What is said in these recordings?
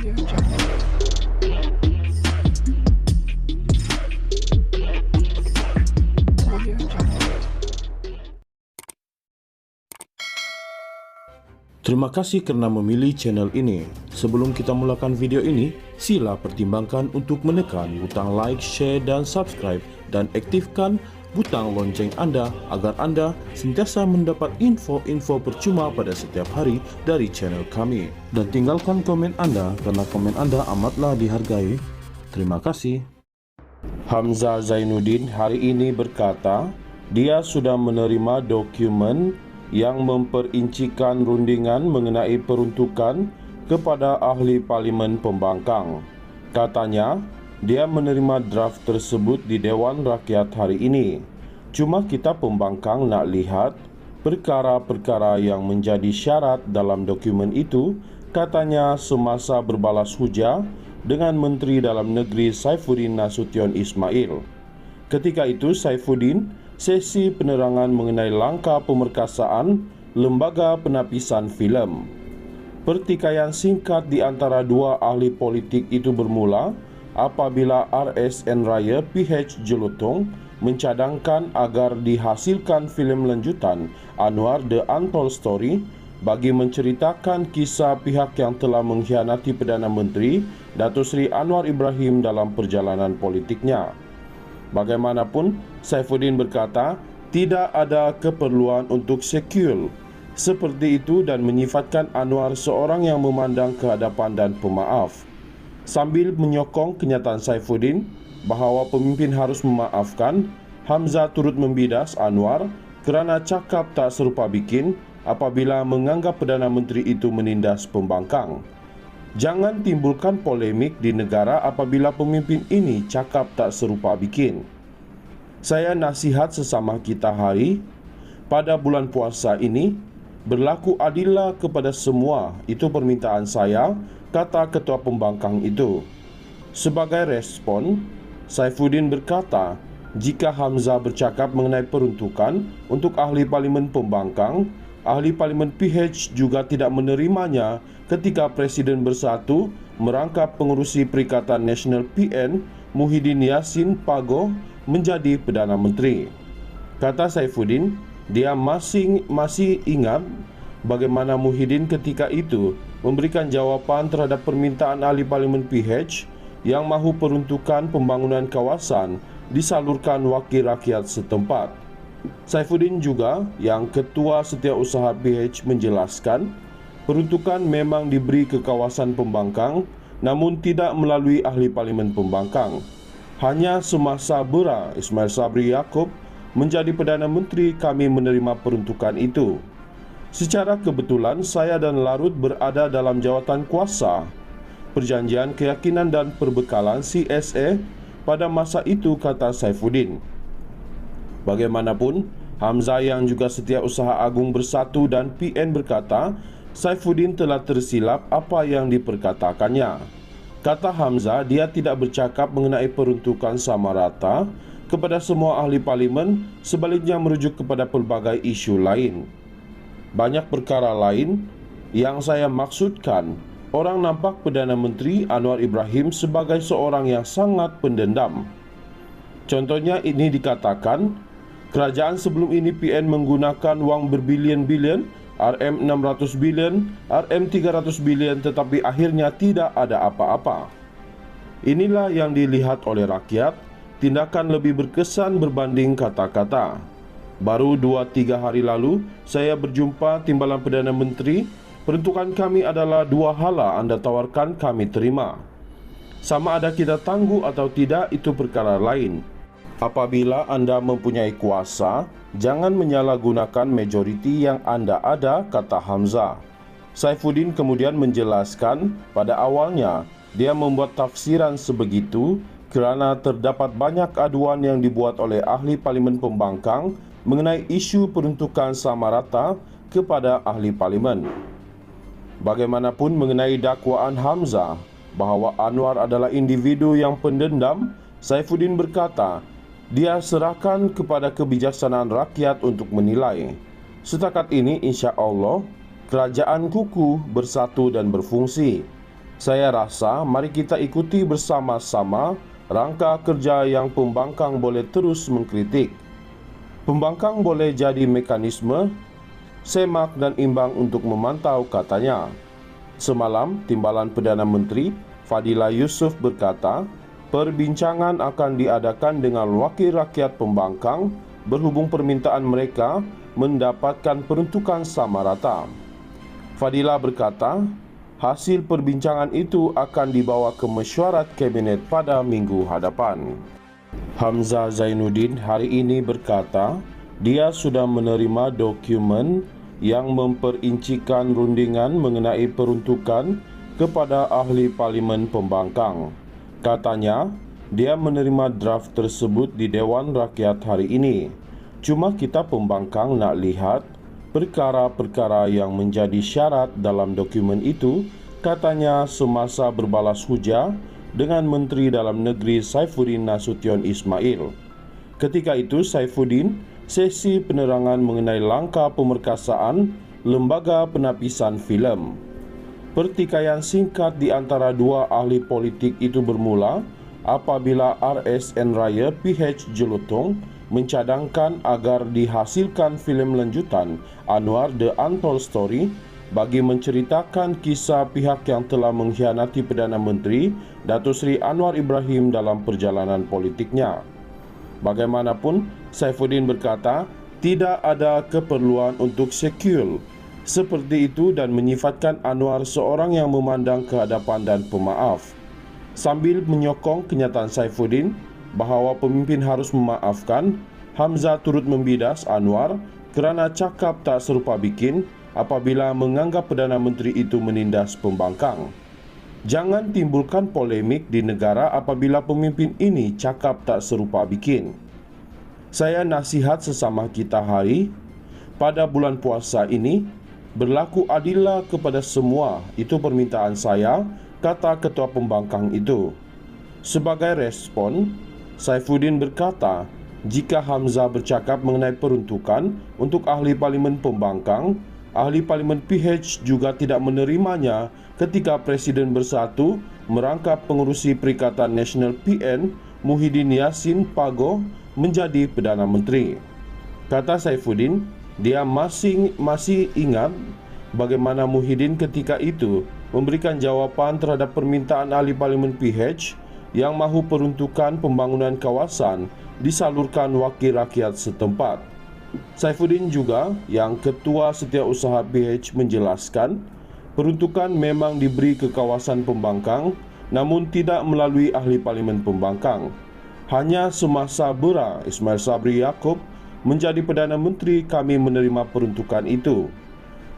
Audio Jungle. Audio Jungle. Terima kasih kerana memilih channel ini. Sebelum kita mulakan video ini, sila pertimbangkan untuk menekan butang like, share dan subscribe dan aktifkan butang lonceng anda agar anda sentiasa mendapat info-info percuma pada setiap hari dari channel kami. Dan tinggalkan komen anda kerana komen anda amatlah dihargai. Terima kasih. Hamzah Zainuddin hari ini berkata, dia sudah menerima dokumen yang memperincikan rundingan mengenai peruntukan kepada ahli Parlimen Pembangkang. Katanya, dia menerima draft tersebut di Dewan Rakyat hari ini. Cuma kita pembangkang nak lihat perkara-perkara yang menjadi syarat dalam dokumen itu, katanya semasa berbalas hujah dengan Menteri Dalam Negeri Saifuddin Nasution Ismail. Ketika itu Saifuddin sesi penerangan mengenai langkah pemerkasaan lembaga penapisan filem. Pertikaian singkat di antara dua ahli politik itu bermula apabila RSN Raya PH Jelutong mencadangkan agar dihasilkan filem lanjutan Anwar The Untold Story bagi menceritakan kisah pihak yang telah mengkhianati Perdana Menteri Datuk Seri Anwar Ibrahim dalam perjalanan politiknya. Bagaimanapun, Saifuddin berkata tidak ada keperluan untuk sekul seperti itu dan menyifatkan Anwar seorang yang memandang kehadapan dan pemaaf. Sambil menyokong kenyataan Saifuddin bahawa pemimpin harus memaafkan, Hamzah turut membidas Anwar kerana cakap tak serupa bikin apabila menganggap Perdana Menteri itu menindas pembangkang. Jangan timbulkan polemik di negara apabila pemimpin ini cakap tak serupa bikin. Saya nasihat sesama kita hari, pada bulan puasa ini, berlaku adillah kepada semua, itu permintaan saya, kata Ketua Pembangkang itu. Sebagai respon, Saifuddin berkata, jika Hamzah bercakap mengenai peruntukan untuk ahli Parlimen Pembangkang, ahli Parlimen PH juga tidak menerimanya ketika Presiden Bersatu merangkap pengurusi Perikatan Nasional PN Muhyiddin Yassin Pagoh menjadi Perdana Menteri. Kata Saifuddin, dia masih ingat bagaimana Muhyiddin ketika itu memberikan jawapan terhadap permintaan ahli Parlimen PH yang mahu peruntukan pembangunan kawasan disalurkan wakil rakyat setempat. Saifuddin juga yang Ketua Setiausaha PH menjelaskan peruntukan memang diberi ke kawasan Pembangkang namun tidak melalui ahli Parlimen Pembangkang. Hanya semasa Bera Ismail Sabri Yaakob menjadi Perdana Menteri kami menerima peruntukan itu. Secara kebetulan saya dan Larut berada dalam jawatan kuasa Perjanjian Keyakinan dan Perbekalan CSA pada masa itu, kata Saifuddin. Bagaimanapun, Hamzah yang juga Setiausaha Agung Bersatu dan PN berkata, Saifuddin telah tersilap apa yang diperkatakannya. Kata Hamzah, dia tidak bercakap mengenai peruntukan sama rata kepada semua ahli parlimen, sebaliknya merujuk kepada pelbagai isu lain. Banyak perkara lain yang saya maksudkan, orang nampak Perdana Menteri Anwar Ibrahim sebagai seorang yang sangat pendendam. Contohnya ini dikatakan, kerajaan sebelum ini PN menggunakan wang berbilion-bilion, RM600 bilion, RM300 bilion tetapi akhirnya tidak ada apa-apa. Inilah yang dilihat oleh rakyat, tindakan lebih berkesan berbanding kata-kata. Baru 2-3 hari lalu, saya berjumpa Timbalan Perdana Menteri. Peruntukan kami adalah dua hala anda tawarkan kami terima. Sama ada kita tangguh atau tidak itu perkara lain. Apabila anda mempunyai kuasa, jangan menyalahgunakan majoriti yang anda ada, kata Hamzah. Saifuddin kemudian menjelaskan pada awalnya dia membuat tafsiran sebegitu kerana terdapat banyak aduan yang dibuat oleh ahli Parlimen Pembangkang mengenai isu peruntukan sama rata kepada ahli parlimen. Bagaimanapun mengenai dakwaan Hamzah bahawa Anwar adalah individu yang pendendam, Saifuddin berkata, dia serahkan kepada kebijaksanaan rakyat untuk menilai. Setakat ini insya Allah kerajaan kukuh, bersatu dan berfungsi. Saya rasa mari kita ikuti bersama-sama rangka kerja yang pembangkang boleh terus mengkritik. Pembangkang boleh jadi mekanisme semak dan imbang untuk memantau, katanya. Semalam, Timbalan Perdana Menteri Fadila Yusof berkata, perbincangan akan diadakan dengan wakil rakyat pembangkang berhubung permintaan mereka mendapatkan peruntukan sama rata. Fadila berkata, hasil perbincangan itu akan dibawa ke mesyuarat kabinet pada minggu hadapan. Hamzah Zainuddin hari ini berkata, dia sudah menerima dokumen yang memperincikan rundingan mengenai peruntukan kepada ahli parlimen pembangkang. Katanya, dia menerima draft tersebut di Dewan Rakyat hari ini. Cuma kita pembangkang nak lihat perkara-perkara yang menjadi syarat dalam dokumen itu, katanya semasa berbalas hujah dengan Menteri Dalam Negeri Saifuddin Nasution Ismail. Ketika itu Saifuddin sesi penerangan mengenai langkah pemerkasaan lembaga penapisan filem. Pertikaian singkat di antara dua ahli politik itu bermula apabila RSN Raya PH Jelutong mencadangkan agar dihasilkan filem lanjutan Anwar The Untold Story bagi menceritakan kisah pihak yang telah mengkhianati Perdana Menteri Datuk Seri Anwar Ibrahim dalam perjalanan politiknya. Bagaimanapun, Saifuddin berkata tidak ada keperluan untuk sekul seperti itu dan menyifatkan Anwar seorang yang memandang kehadapan dan pemaaf. Sambil menyokong kenyataan Saifuddin bahawa pemimpin harus memaafkan, Hamzah turut membidas Anwar kerana cakap tak serupa bikin apabila menganggap Perdana Menteri itu menindas pembangkang. Jangan timbulkan polemik di negara apabila pemimpin ini cakap tak serupa bikin. Saya nasihat sesama kita hari, pada bulan puasa ini, berlaku adillah kepada semua, itu permintaan saya, kata ketua pembangkang itu. Sebagai respon, Saifuddin berkata, jika Hamzah bercakap mengenai peruntukan untuk ahli parlimen pembangkang, ahli parlimen PH juga tidak menerimanya ketika Presiden Bersatu merangkap pengurusi Perikatan Nasional PN Muhyiddin Yassin Pagoh menjadi Perdana Menteri. Kata Saifuddin, dia masih ingat bagaimana Muhyiddin ketika itu memberikan jawapan terhadap permintaan ahli parlimen PH yang mahu peruntukan pembangunan kawasan disalurkan wakil rakyat setempat. Saifuddin juga yang Ketua Setiausaha PH menjelaskan peruntukan memang diberi ke kawasan pembangkang namun tidak melalui ahli parlimen pembangkang. Hanya semasa Bera Ismail Sabri Yaakob menjadi Perdana Menteri kami menerima peruntukan itu.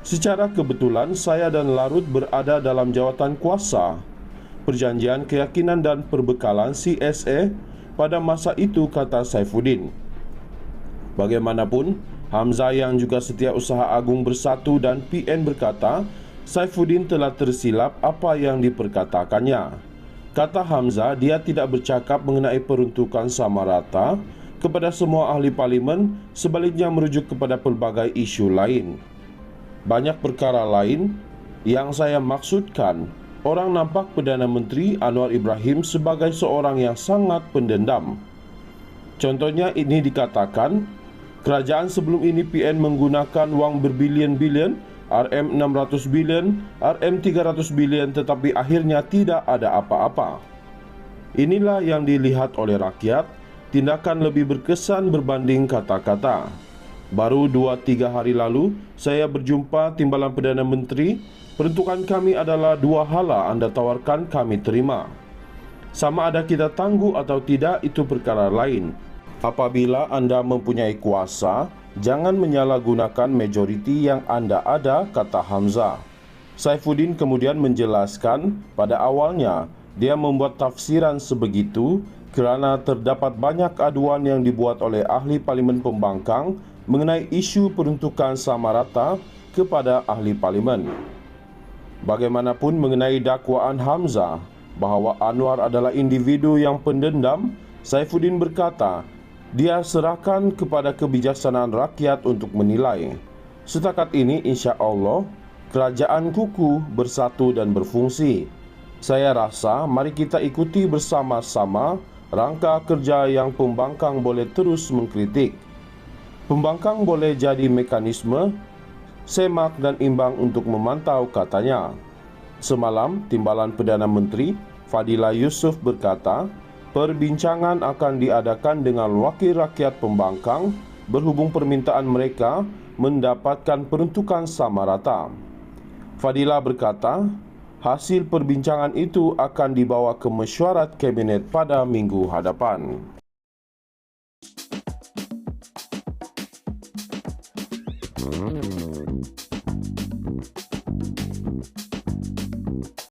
Secara kebetulan saya dan Larut berada dalam jawatan kuasa Perjanjian Keyakinan dan Perbekalan CSA pada masa itu, kata Saifuddin. Bagaimanapun, Hamzah yang juga Setiausaha Agung Bersatu dan PN berkata, Saifuddin telah tersilap apa yang diperkatakannya. Kata Hamzah, dia tidak bercakap mengenai peruntukan sama rata kepada semua ahli parlimen, sebaliknya merujuk kepada pelbagai isu lain. Banyak perkara lain yang saya maksudkan. Orang nampak Perdana Menteri Anwar Ibrahim sebagai seorang yang sangat pendendam. Contohnya ini dikatakan, kerajaan sebelum ini PN menggunakan wang berbilion-bilion, RM600 bilion, RM300 bilion, tetapi akhirnya tidak ada apa-apa. Inilah yang dilihat oleh rakyat, tindakan lebih berkesan berbanding kata-kata. Baru 2-3 hari lalu, saya berjumpa Timbalan Perdana Menteri. Peruntukan kami adalah dua hala anda tawarkan kami terima. Sama ada kita tangguh atau tidak itu perkara lain. Apabila anda mempunyai kuasa, jangan menyalahgunakan majoriti yang anda ada, kata Hamzah. Saifuddin kemudian menjelaskan pada awalnya dia membuat tafsiran sebegitu kerana terdapat banyak aduan yang dibuat oleh ahli parlimen pembangkang mengenai isu peruntukan sama rata kepada ahli parlimen. Bagaimanapun mengenai dakwaan Hamzah bahawa Anwar adalah individu yang pendendam, Saifuddin berkata, dia serahkan kepada kebijaksanaan rakyat untuk menilai. Setakat ini insya Allah kerajaan kukuh, bersatu dan berfungsi. Saya rasa mari kita ikuti bersama-sama rangka kerja yang pembangkang boleh terus mengkritik. Pembangkang boleh jadi mekanisme semak dan imbang untuk memantau, katanya. Semalam, Timbalan Perdana Menteri Fadila Yusof berkata, perbincangan akan diadakan dengan wakil rakyat pembangkang berhubung permintaan mereka mendapatkan peruntukan sama rata. Fadila berkata, hasil perbincangan itu akan dibawa ke mesyuarat kabinet pada minggu hadapan.